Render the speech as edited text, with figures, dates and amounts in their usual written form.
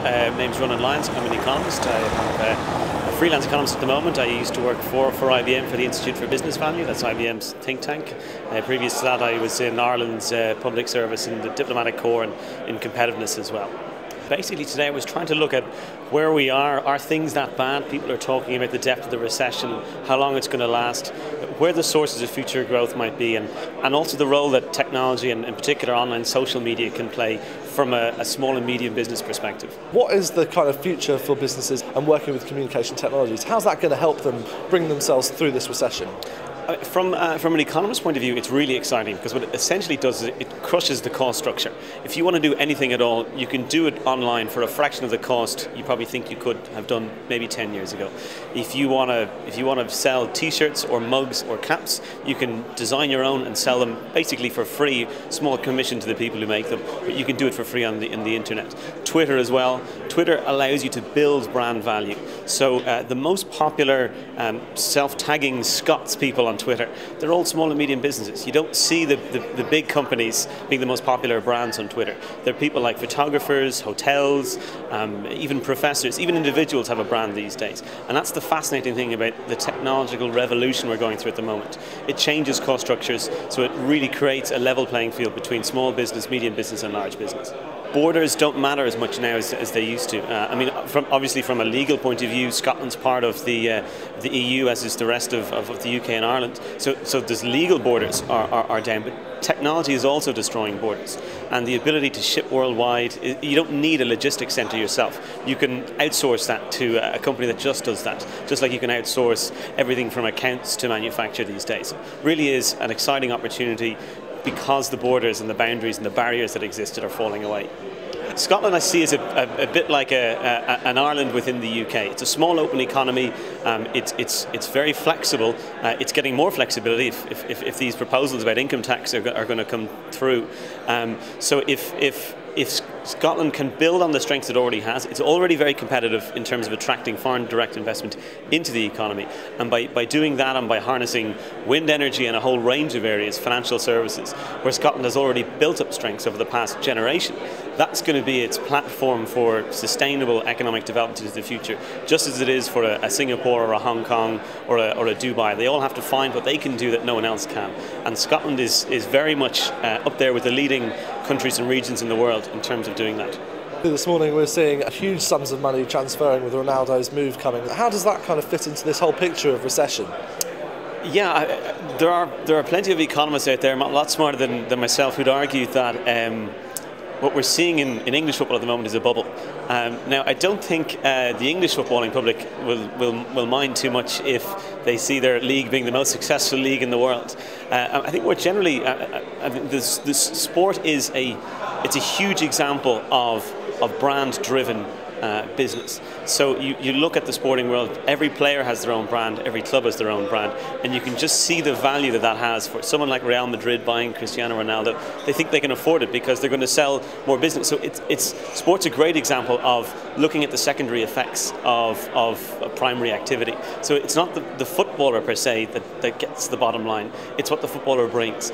My name's Ronan Lyons. I'm an economist. I'm a freelance economist at the moment. I used to work for IBM for the Institute for Business Value. That's IBM's think tank. Previous to that, I was in Ireland's public service in the diplomatic corps and in competitiveness as well. Basically today I was trying to look at where we are things that bad? People are talking about the depth of the recession, how long it's going to last, where the sources of future growth might be, and also the role that technology and in particular online social media can play from a small and medium business perspective. What is the kind of future for businesses and working with communication technologies? How's that going to help them bring themselves through this recession? From an economist's point of view, it's really exciting because what it essentially does is it crushes the cost structure. If you want to do anything at all, you can do it online for a fraction of the cost you probably think you could have done maybe 10 years ago. If you want to sell t-shirts or mugs or caps, you can design your own and sell them basically for free, small commission to the people who make them, but you can do it for free in the internet. Twitter as well. Twitter allows you to build brand value. So the most popular self-tagging Scots people on Twitter, they're all small and medium businesses. You don't see the big companies being the most popular brands on Twitter. They're people like photographers, hotels, even professors, even individuals have a brand these days. And that's the fascinating thing about the technological revolution we're going through at the moment. It changes cost structures, so it really creates a level playing field between small business, medium business and large business. Borders don't matter as much now as they used to. Obviously from a legal point of view, Scotland's part of the EU, as is the rest of the UK and Ireland. So those legal borders are down, but technology is also destroying borders. And the ability to ship worldwide, you don't need a logistics centre yourself. You can outsource that to a company that just does that, just like you can outsource everything from accounts to manufacture these days. So it really is an exciting opportunity because the borders and the boundaries and the barriers that existed are falling away. Scotland I see as a bit like an Ireland within the UK. It's a small open economy, it's very flexible, it's getting more flexibility if these proposals about income tax are going to come through. So if Scotland can build on the strengths it already has, it's already very competitive in terms of attracting foreign direct investment into the economy. And by doing that and by harnessing wind energy and a whole range of areas, financial services, where Scotland has already built up strengths over the past generation, that's going to be its platform for sustainable economic development into the future, just as it is for a Singapore or a Hong Kong or a Dubai. They all have to find what they can do that no one else can. And Scotland is very much up there with the leading countries and regions in the world in terms of doing that. This morning we're seeing huge sums of money transferring with Ronaldo's move coming. How does that kind of fit into this whole picture of recession? Yeah, there are plenty of economists out there, a lot smarter than myself, who'd argue that what we're seeing in English football at the moment is a bubble. Now, I don't think the English footballing public will mind too much if they see their league being the most successful league in the world. I think more generally, this sport is a huge example of brand-driven business. So you look at the sporting world, every player has their own brand, every club has their own brand, and you can just see the value that has for someone like Real Madrid buying Cristiano Ronaldo. They think they can afford it because they're going to sell more business. So sport's a great example of looking at the secondary effects of primary activity. So it's not the footballer per se that gets the bottom line, it's what the footballer brings.